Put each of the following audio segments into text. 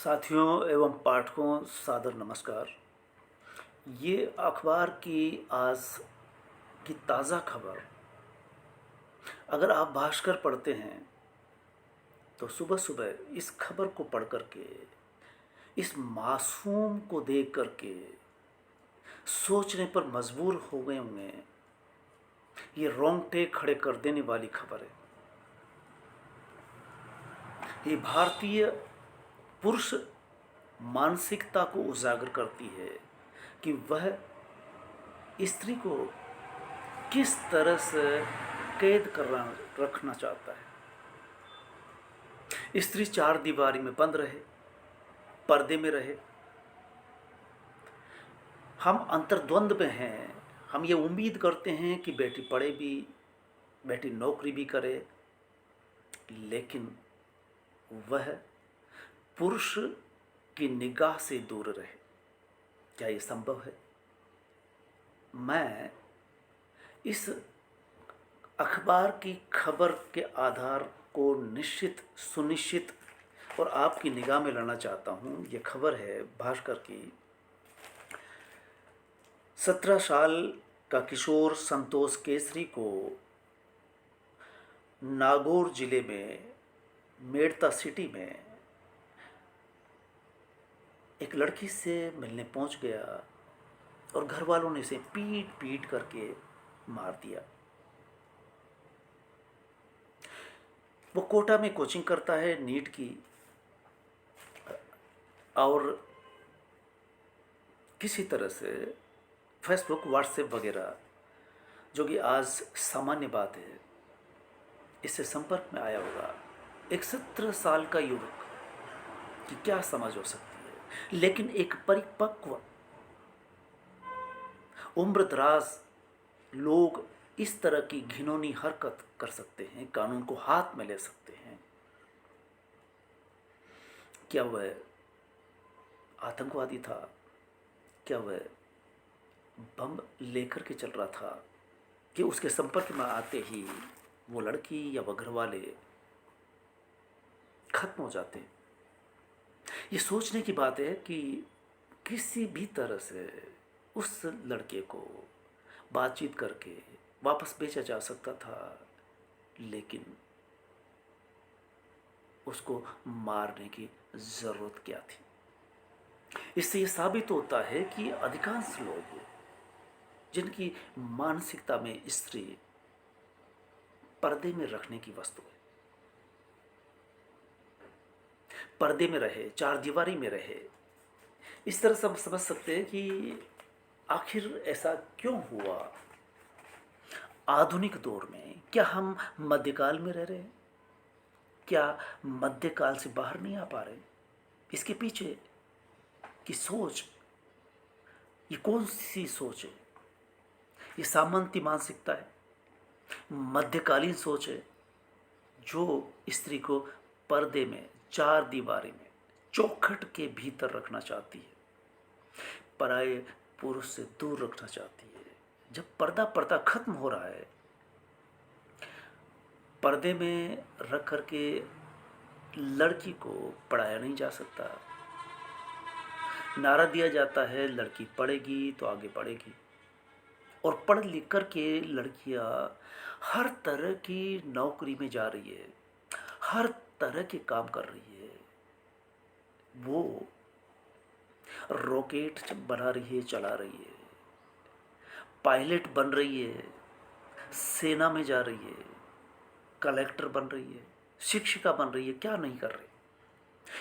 साथियों एवं पाठकों सादर नमस्कार। ये अखबार की आज की ताज़ा खबर, अगर आप भास्कर पढ़ते हैं तो सुबह सुबह इस खबर को पढ़ कर के, इस मासूम को देख कर के सोचने पर मजबूर हो गए होंगे। ये रोंगटे खड़े कर देने वाली खबर है। ये भारतीय पुरुष मानसिकता को उजागर करती है कि वह स्त्री को किस तरह से कैद कर रखना चाहता है। स्त्री चार दीवारी में बंद रहे, पर्दे में रहे। हम अंतर्द्वंद में हैं। हम ये उम्मीद करते हैं कि बेटी पढ़े भी, बेटी नौकरी भी करे, लेकिन वह पुरुष की निगाह से दूर रहे। क्या ये संभव है? मैं इस अखबार की खबर के आधार को सुनिश्चित और आपकी निगाह में लाना चाहता हूँ। ये खबर है भास्कर की। 17 साल का किशोर संतोष केसरी को नागौर जिले में मेड़ता सिटी में एक लड़की से मिलने पहुंच गया और घर वालों ने इसे पीट पीट करके मार दिया। वो कोटा में कोचिंग करता है नीट की, और किसी तरह से फेसबुक, व्हाट्सएप वगैरह, जो कि आज सामान्य बात है, इससे संपर्क में आया होगा। एक 17 साल का युवक की क्या समझ हो सकती है, लेकिन एक परिपक्व उम्रदराज लोग इस तरह की घिनौनी हरकत कर सकते हैं, कानून को हाथ में ले सकते हैं। क्या वह आतंकवादी था? क्या वह बम लेकर के चल रहा था कि उसके संपर्क में आते ही वो लड़की या वह घर वाले खत्म हो जाते? ये सोचने की बात है कि किसी भी तरह से उस लड़के को बातचीत करके वापस भेजा जा सकता था, लेकिन उसको मारने की ज़रूरत क्या थी? इससे ये साबित होता है कि अधिकांश लोग जिनकी मानसिकता में स्त्री पर्दे में रखने की वस्तु है, पर्दे में रहे, चार दीवारी में रहे, इस तरह से हम समझ सकते हैं कि आखिर ऐसा क्यों हुआ। आधुनिक दौर में क्या हम मध्यकाल में रह रहे हैं? क्या मध्यकाल से बाहर नहीं आ पा रहे? इसके पीछे की सोच, ये कौन सी सोच है? ये सामंती मानसिकता है, मध्यकालीन सोच है, जो स्त्री को पर्दे में, चार दीवारी में, चौखट के भीतर रखना चाहती है, पराये पुरुष से दूर रखना चाहती है। जब पर्दा खत्म हो रहा है, पर्दे में रख करके लड़की को पढ़ाया नहीं जा सकता। नारा दिया जाता है लड़की पढ़ेगी तो आगे बढ़ेगी, और पढ़ लिख कर के लड़कियां हर तरह की नौकरी में जा रही है, हर तरह के काम कर रही है। वो रॉकेट बना रही है, चला रही है, पायलट बन रही है, सेना में जा रही है, कलेक्टर बन रही है, शिक्षिका बन रही है। क्या नहीं कर रही?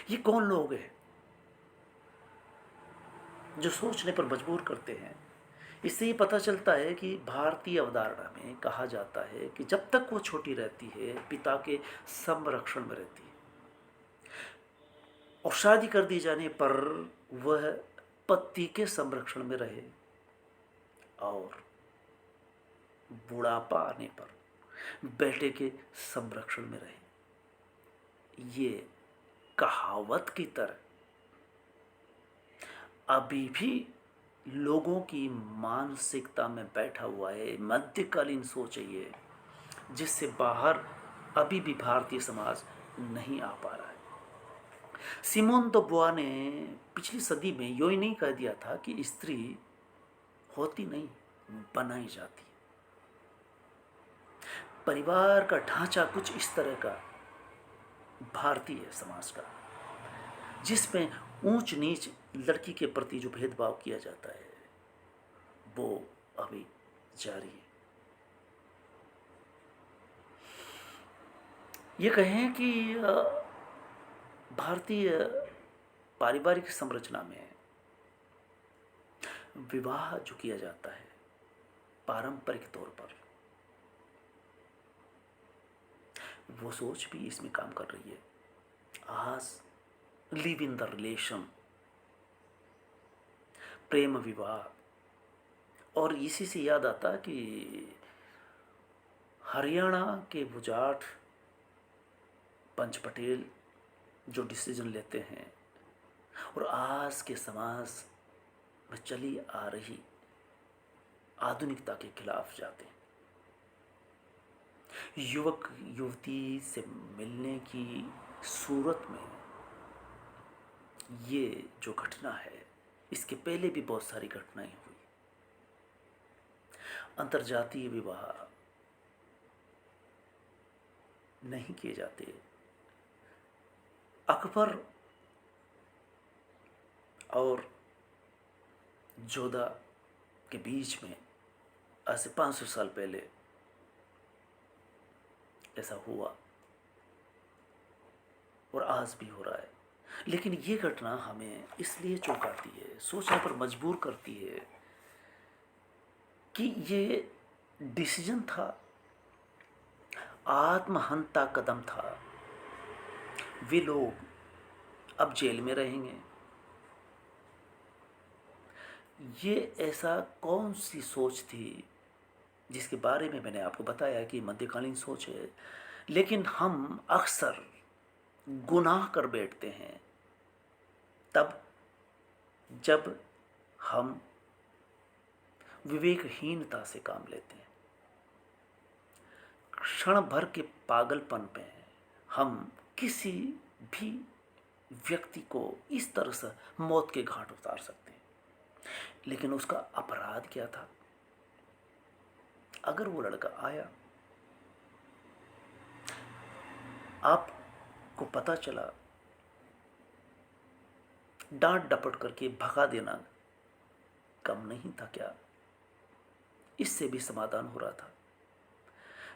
ये कौन लोग हैं जो सोचने पर मजबूर करते हैं? इससे ये पता चलता है कि भारतीय अवधारणा में कहा जाता है कि जब तक वो छोटी रहती है, पिता के संरक्षण में रहती है, और शादी कर दी जाने पर वह पति के संरक्षण में रहे, और बुढ़ापा आने पर बेटे के संरक्षण में रहे। ये कहावत की तरह अभी भी लोगों की मानसिकता में बैठा हुआ है, मध्यकालीन सोच है ये, जिससे बाहर अभी भी भारतीय समाज नहीं आ पा रहा है। सिमोन द बुआ ने पिछली सदी में यूं ही नहीं कह दिया था कि स्त्री होती नहीं, बनाई जाती। परिवार का ढांचा कुछ इस तरह का भारतीय समाज का, जिसमें ऊंच नीच लड़की के प्रति जो भेदभाव किया जाता है वो अभी जारी है। ये कहें कि भारतीय पारिवारिक संरचना में विवाह जो किया जाता है पारंपरिक तौर पर, वो सोच भी इसमें काम कर रही है। आज लिव इन द रिलेशन, प्रेम विवाह। और इसी से याद आता कि हरियाणा के बुजाट पंच पटेल जो डिसीजन लेते हैं और आज के समाज में चली आ रही आधुनिकता के खिलाफ जाते हैं। युवक युवती से मिलने की सूरत में ये जो घटना है, इसके पहले भी बहुत सारी घटनाएं हुई। अंतर्जातीय विवाह नहीं किए जाते। अकबर और जोधा के बीच में आज से 500 साल पहले ऐसा हुआ और आज भी हो रहा है। लेकिन ये घटना हमें इसलिए चौंकाती है, सोचने पर मजबूर करती है कि ये डिसीजन था, आत्महंता कदम था। वे लोग अब जेल में रहेंगे। ये ऐसा कौन सी सोच थी जिसके बारे में मैंने आपको बताया कि मध्यकालीन सोच है, लेकिन हम अक्सर गुनाह कर बैठते हैं तब जब हम विवेकहीनता से काम लेते हैं। क्षण भर के पागलपन पे हम किसी भी व्यक्ति को इस तरह से मौत के घाट उतार सकते हैं। लेकिन उसका अपराध क्या था? अगर वो लड़का आया, आपको पता चला, डांट डपट करके भगा देना कम नहीं था क्या? इससे भी समाधान हो रहा था।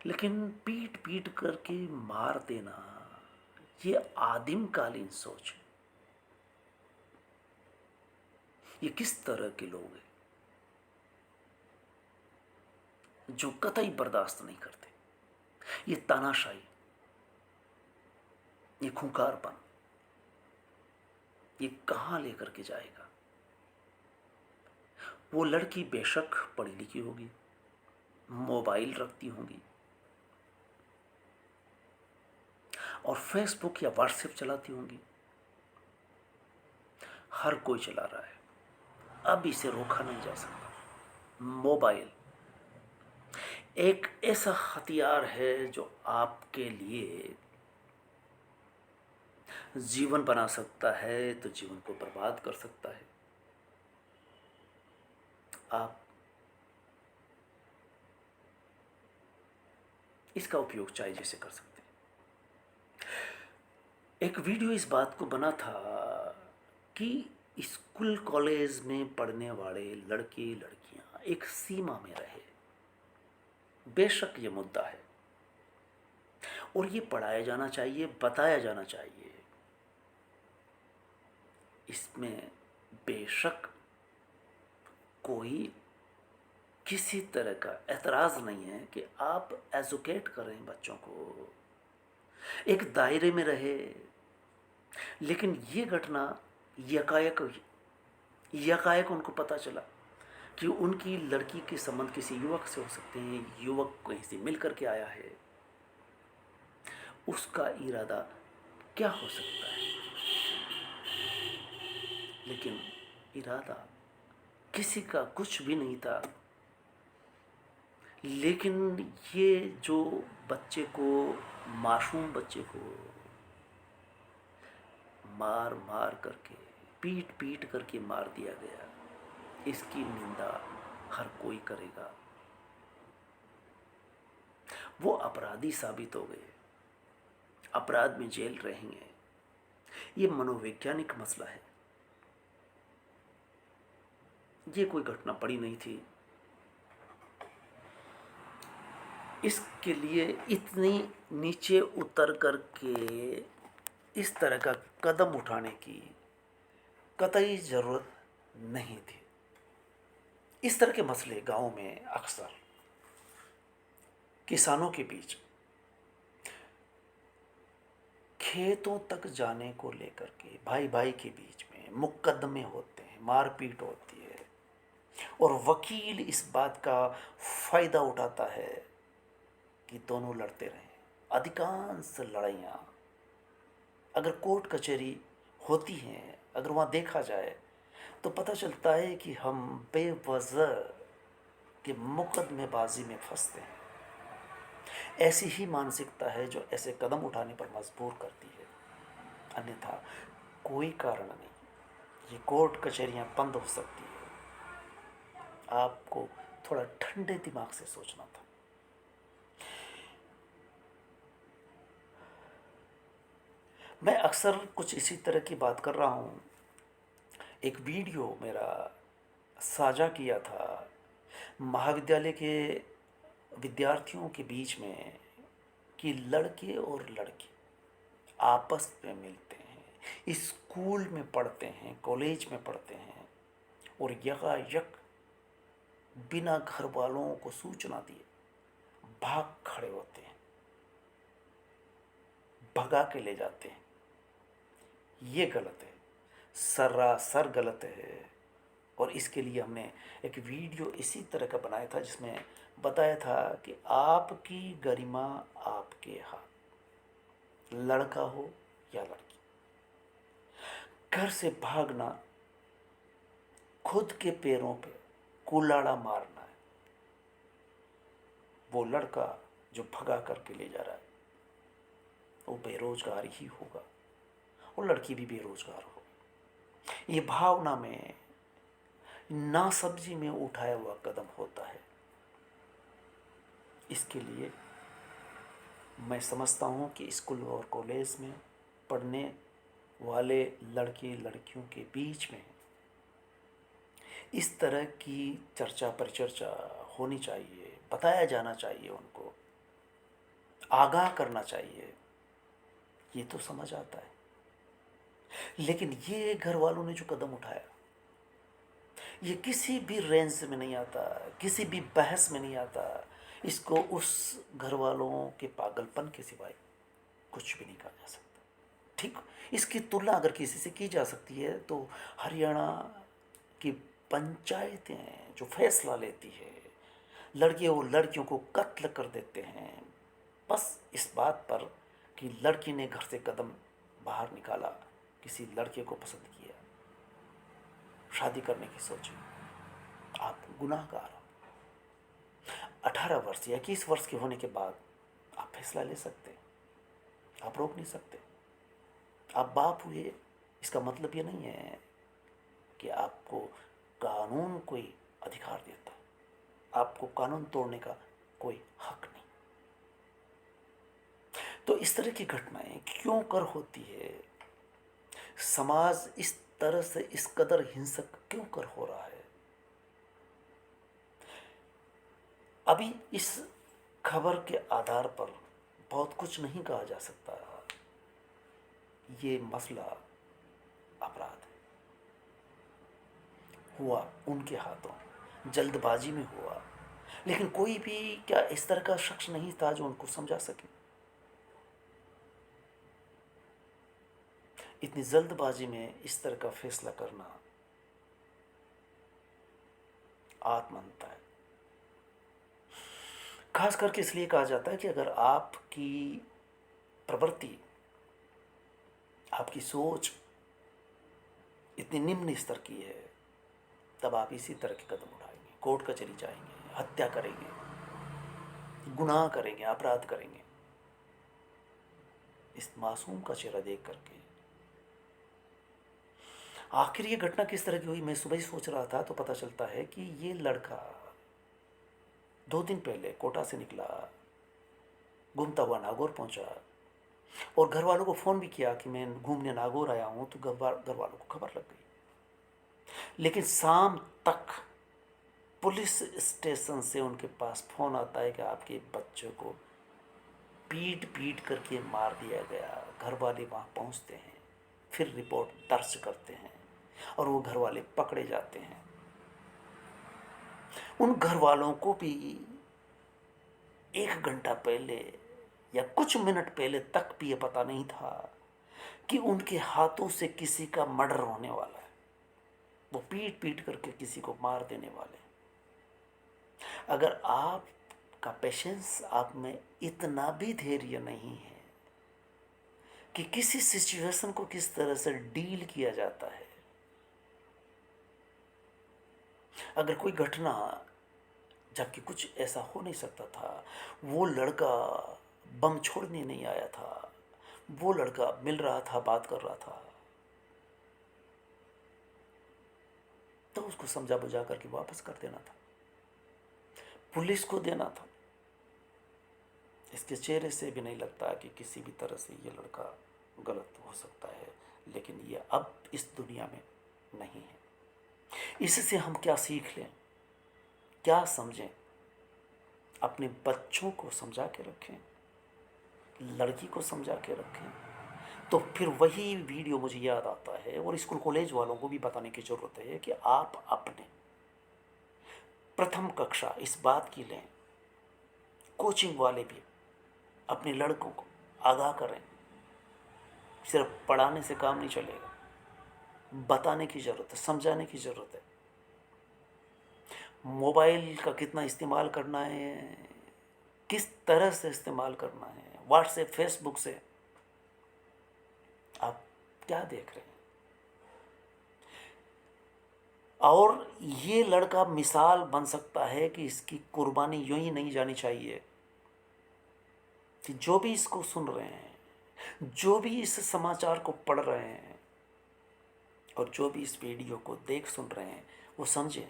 लेकिन पीट पीट करके मार देना, ये आदिमकालीन सोच है। ये किस तरह के लोग हैं जो कतई बर्दाश्त नहीं करते? ये तानाशाही, ये खूंखारपन, ये कहां लेकर के जाएगा? वो लड़की बेशक पढ़ी लिखी होगी, मोबाइल रखती होंगी और फेसबुक या व्हाट्सएप चलाती होंगी। हर कोई चला रहा है, अब इसे रोका नहीं जा सकता। मोबाइल एक ऐसा हथियार है जो आपके लिए जीवन बना सकता है तो जीवन को बर्बाद कर सकता है। आप इसका उपयोग चाहे जैसे कर सकते हैं। एक वीडियो इस बात को बना था कि स्कूल कॉलेज में पढ़ने वाले लड़के लड़कियां एक सीमा में रहे। बेशक ये मुद्दा है और ये पढ़ाया जाना चाहिए, बताया जाना चाहिए। इसमें बेशक कोई किसी तरह का एतराज़ नहीं है कि आप एजुकेट करें बच्चों को, एक दायरे में रहे। लेकिन ये घटना यकायक उनको पता चला कि उनकी लड़की के संबंध किसी युवक से हो सकते हैं, युवक कहीं से मिल करके आया है। उसका इरादा क्या हो सकता है? लेकिन इरादा किसी का कुछ भी नहीं था। लेकिन ये जो बच्चे को, मासूम बच्चे को मार मार करके, पीट पीट करके मार दिया गया, इसकी निंदा हर कोई करेगा। वो अपराधी साबित हो गए, अपराध में जेल रहेंगे। ये मनोवैज्ञानिक मसला है। ये कोई घटना पड़ी नहीं थी। इसके लिए इतनी नीचे उतर करके इस तरह का कदम उठाने की कतई जरूरत नहीं थी। इस तरह के मसले गांव में अक्सर किसानों के बीच खेतों तक जाने को लेकर के भाई भाई के बीच में मुकदमे होते हैं, मारपीट होती है, और वकील इस बात का फायदा उठाता है कि दोनों लड़ते रहें। अधिकांश लड़ाइयाँ अगर कोर्ट कचहरी होती हैं, अगर वहाँ देखा जाए तो पता चलता है कि हम बेवजह के मुकदमेबाजी में फंसते हैं। ऐसी ही मानसिकता है जो ऐसे कदम उठाने पर मजबूर करती है, अन्यथा कोई कारण नहीं। ये कोर्ट कचहरियाँ बंद हो सकती है। आपको थोड़ा ठंडे दिमाग से सोचना था। मैं अक्सर कुछ इसी तरह की बात कर रहा हूँ। एक वीडियो मेरा साझा किया था महाविद्यालय के विद्यार्थियों के बीच में कि लड़के और लड़की आपस में मिलते हैं, स्कूल में पढ़ते हैं, कॉलेज में पढ़ते हैं, और यकायक बिना घर वालों को सूचना दिए भाग खड़े होते हैं, भगा के ले जाते हैं। ये गलत है, सरासर गलत है। और इसके लिए हमने एक वीडियो इसी तरह का बनाया था जिसमें बताया था कि आपकी गरिमा आपके हाथ, लड़का हो या लड़की। घर से भागना खुद के पैरों पे कुल्हाड़ा मारना है। वो लड़का जो भगा करके ले जा रहा है वो बेरोजगार ही होगा, और लड़की भी बेरोजगार होगी। ये भावना में नासब्जी में उठाया हुआ कदम होता है। इसके लिए मैं समझता हूँ कि स्कूल और कॉलेज में पढ़ने वाले लड़के लड़कियों के बीच में इस तरह की चर्चा परिचर्चा होनी चाहिए, बताया जाना चाहिए, उनको आगाह करना चाहिए। ये तो समझ आता है, लेकिन ये घर वालों ने जो कदम उठाया ये किसी भी रेंज में नहीं आता, किसी भी बहस में नहीं आता। इसको उस घर वालों के पागलपन के सिवाय कुछ भी नहीं कहा जा सकता। ठीक, इसकी तुलना अगर किसी से की जा सकती है तो हरियाणा की पंचायतें जो फैसला लेती है, लड़के और लड़कियों को कत्ल कर देते हैं बस इस बात पर कि लड़की ने घर से कदम बाहर निकाला, किसी लड़के को पसंद किया, शादी करने की सोची। आप गुनाहगार हो। 18 वर्ष या 21 वर्ष के होने के बाद आप फैसला ले सकते हैं, आप रोक नहीं सकते। आप बाप हुए इसका मतलब ये नहीं है कि आपको कानून कोई अधिकार देता, आपको कानून तोड़ने का कोई हक नहीं। तो इस तरह की घटनाएं क्यों कर होती है? समाज इस तरह से इस कदर हिंसक क्यों कर हो रहा है? अभी इस खबर के आधार पर बहुत कुछ नहीं कहा जा सकता। ये मसला अपराध है, हुआ उनके हाथों, जल्दबाजी में हुआ, लेकिन कोई भी क्या इस तरह का शख्स नहीं था जो उनको समझा सके। इतनी जल्दबाजी में इस तरह का फैसला करना आत्महत्या है। खास करके इसलिए कहा जाता है कि अगर आपकी प्रवृत्ति, आपकी सोच इतनी निम्न स्तर की है तब आप इसी तरह के कदम उठाएंगे, कोर्ट कचहरी जाएंगे, हत्या करेंगे, गुनाह करेंगे, अपराध करेंगे। इस मासूम का चेहरा देख करके आखिर ये घटना किस तरह की हुई, मैं सुबह ही सोच रहा था तो पता चलता है कि ये लड़का 2 दिन पहले कोटा से निकला, घूमता हुआ नागौर पहुंचा और घर वालों को फ़ोन भी किया कि मैं घूमने नागौर आया हूं, तो घर वालों को खबर लग गई। लेकिन शाम तक पुलिस स्टेशन से उनके पास फ़ोन आता है कि आपके बच्चे को पीट पीट करके मार दिया गया। घर वाले वहाँ पहुँचते हैं, फिर रिपोर्ट दर्ज करते हैं और वो घर वाले पकड़े जाते हैं। उन घर वालों को भी 1 घंटा पहले या कुछ मिनट पहले तक भी ये पता नहीं था कि उनके हाथों से किसी का मर्डर होने वाला है। वो पीट पीट करके किसी को मार देने वाले। अगर आपका पेशेंस, आप में इतना भी धैर्य नहीं है कि किसी सिचुएशन को किस तरह से डील किया जाता है, अगर कोई घटना, जबकि कुछ ऐसा हो नहीं सकता था, वो लड़का बम छोड़ने नहीं आया था, वो लड़का मिल रहा था, बात कर रहा था, तो उसको समझा बुझा करके वापस कर देना था, पुलिस को देना था। इसके चेहरे से भी नहीं लगता कि किसी भी तरह से ये लड़का गलत हो सकता है, लेकिन ये अब इस दुनिया में नहीं है। इससे हम क्या सीख लें, क्या समझें? अपने बच्चों को समझा के रखें, लड़की को समझा के रखें। तो फिर वही वीडियो मुझे याद आता है, और स्कूल कॉलेज वालों को भी बताने की ज़रूरत है कि आप अपने प्रथम कक्षा इस बात की लें, कोचिंग वाले भी अपने लड़कों को आगाह करें। सिर्फ पढ़ाने से काम नहीं चलेगा, बताने की ज़रूरत है, समझाने की ज़रूरत है। मोबाइल का कितना इस्तेमाल करना है, किस तरह से इस्तेमाल करना है, व्हाट्सएप फेसबुक से आप क्या देख रहे हैं? और ये लड़का मिसाल बन सकता है कि इसकी कुर्बानी यूं ही नहीं जानी चाहिए, कि जो भी इसको सुन रहे हैं, जो भी इस समाचार को पढ़ रहे हैं और जो भी इस वीडियो को देख सुन रहे हैं, वो समझें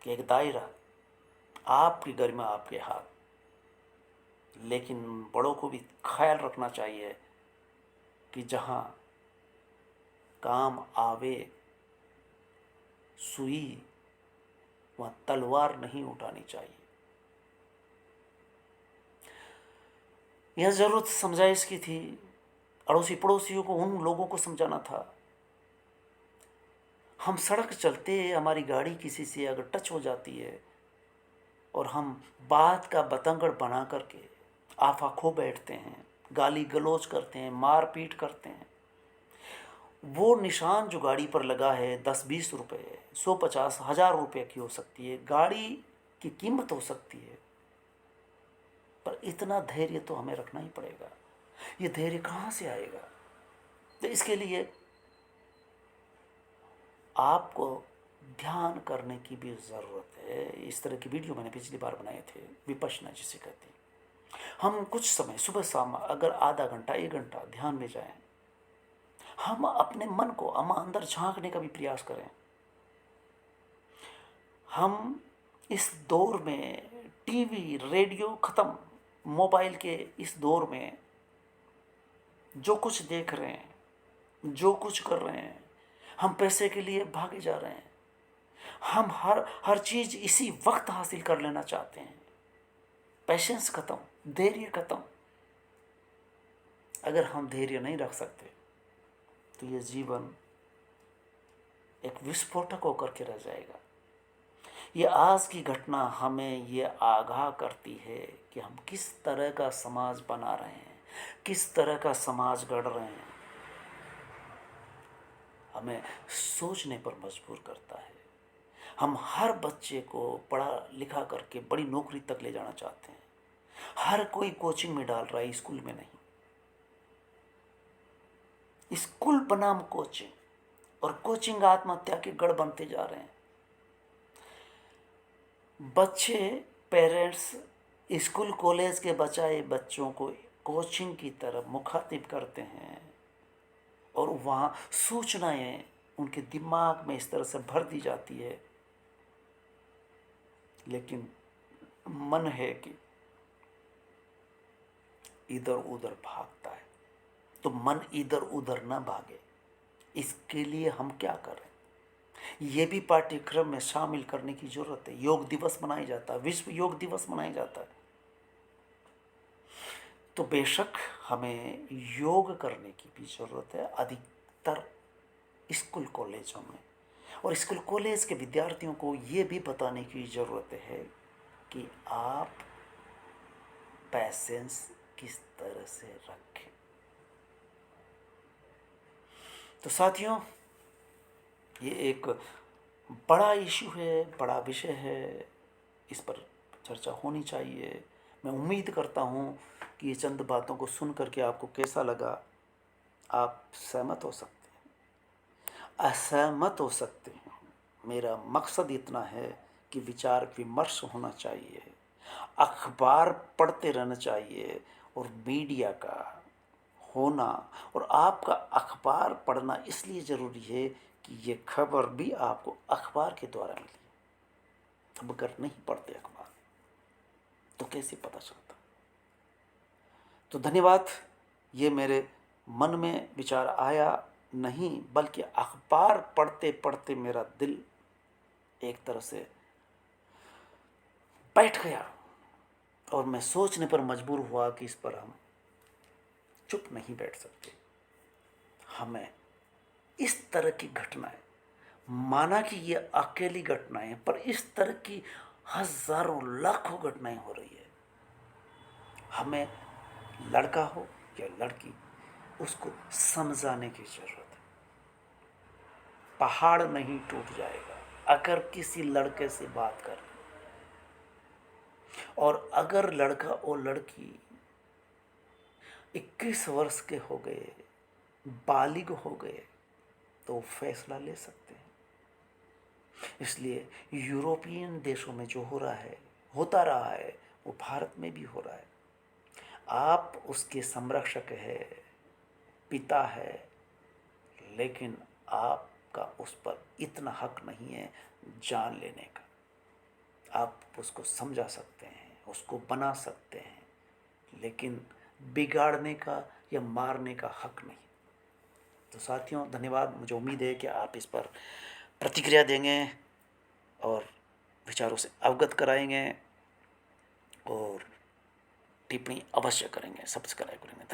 कि एक दायरा, आपके घर में आपके हाथ, लेकिन बड़ों को भी ख्याल रखना चाहिए कि जहाँ काम आवे सुई, वहाँ तलवार नहीं उठानी चाहिए। यह ज़रूरत समझाइश की थी, अड़ोसी पड़ोसियों को, उन लोगों को समझाना था। हम सड़क चलते, हमारी गाड़ी किसी से अगर टच हो जाती है और हम बात का बतंगड़ बना करके आफा खो बैठते हैं, गाली गलौज करते हैं, मार पीट करते हैं, वो निशान जो गाड़ी पर लगा है 10-20 रुपये, 100-50-1000 रुपये की हो सकती है, गाड़ी की कीमत हो सकती है, पर इतना धैर्य तो हमें रखना ही पड़ेगा। ये धैर्य कहाँ से आएगा? तो इसके लिए आपको ध्यान करने की भी ज़रूरत है। इस तरह की वीडियो मैंने पिछली बार बनाए थे, विपश्यना जिसे कहते हैं। हम कुछ समय सुबह शाम अगर आधा घंटा 1 घंटा ध्यान में जाएं, हम अपने मन को हम अंदर झांकने का भी प्रयास करें। हम इस दौर में टीवी रेडियो ख़त्म, मोबाइल के इस दौर में जो कुछ देख रहे हैं, जो कुछ कर रहे हैं, हम पैसे के लिए भागे जा रहे हैं। हम हर चीज़ इसी वक्त हासिल कर लेना चाहते हैं। पेशेंस ख़त्म, धैर्य ख़त्म। अगर हम धैर्य नहीं रख सकते तो ये जीवन एक विस्फोटक होकर के रह जाएगा। ये आज की घटना हमें ये आगाह करती है कि हम किस तरह का समाज बना रहे हैं, किस तरह का समाज गढ़ रहे हैं। हमें सोचने पर मजबूर करता है। हम हर बच्चे को पढ़ा लिखा करके बड़ी नौकरी तक ले जाना चाहते हैं। हर कोई कोचिंग में डाल रहा है, स्कूल में नहीं। स्कूल बनाम कोचिंग, और कोचिंग आत्महत्या के गढ़ बनते जा रहे हैं। बच्चे, पेरेंट्स स्कूल कॉलेज के बचाए बच्चों को कोचिंग की तरफ मुखातिब करते हैं और वहाँ सूचनाएं उनके दिमाग में इस तरह से भर दी जाती है, लेकिन मन है कि इधर उधर भागता है। तो मन इधर उधर ना भागे, इसके लिए हम क्या करें, ये भी पाठ्यक्रम में शामिल करने की जरूरत है। योग दिवस मनाया जाता है, विश्व योग दिवस मनाया जाता है, तो बेशक हमें योग करने की भी जरूरत है अधिकतर स्कूल कॉलेजों में। और स्कूल कॉलेज के विद्यार्थियों को ये भी बताने की ज़रूरत है कि आप पैसेंस किस तरह से रखें। तो साथियों, ये एक बड़ा इशू है, बड़ा विषय है, इस पर चर्चा होनी चाहिए। मैं उम्मीद करता हूँ कि ये चंद बातों को सुन करके आपको कैसा लगा। आप सहमत हो सकते हैं, असहमत हो सकते हैं। मेरा मकसद इतना है कि विचार विमर्श होना चाहिए, अखबार पढ़ते रहना चाहिए, और मीडिया का होना और आपका अखबार पढ़ना इसलिए ज़रूरी है कि ये खबर भी आपको अखबार के द्वारा मिली। अब अगर नहीं पढ़ते अखबार तो कैसे पता चलता। तो धन्यवाद। ये मेरे मन में विचार आया नहीं, बल्कि अखबार पढ़ते पढ़ते मेरा दिल एक तरह से बैठ गया और मैं सोचने पर मजबूर हुआ कि इस पर हम चुप नहीं बैठ सकते। हमें इस तरह की घटनाएं, माना कि ये अकेली घटनाएं हैं, पर इस तरह की हजारों लाखों घटनाएं हो रही है। हमें लड़का हो या लड़की, उसको समझाने की जरूरत है। पहाड़ नहीं टूट जाएगा अगर किसी लड़के से बात कर, और अगर लड़का और लड़की 21 वर्ष के हो गए, बालिग हो गए, तो फैसला ले सकते हैं। इसलिए यूरोपियन देशों में जो हो रहा है, होता रहा है, वो भारत में भी हो रहा है। आप उसके संरक्षक है, पिता है, लेकिन आपका उस पर इतना हक नहीं है जान लेने का। आप उसको समझा सकते हैं, उसको बना सकते हैं, लेकिन बिगाड़ने का या मारने का हक नहीं। तो साथियों, धन्यवाद। मुझे उम्मीद है कि आप इस पर प्रतिक्रिया देंगे और विचारों से अवगत कराएंगे और टिप्पणी अवश्य करेंगे, सब्सक्राइब करेंगे। धन्यवाद।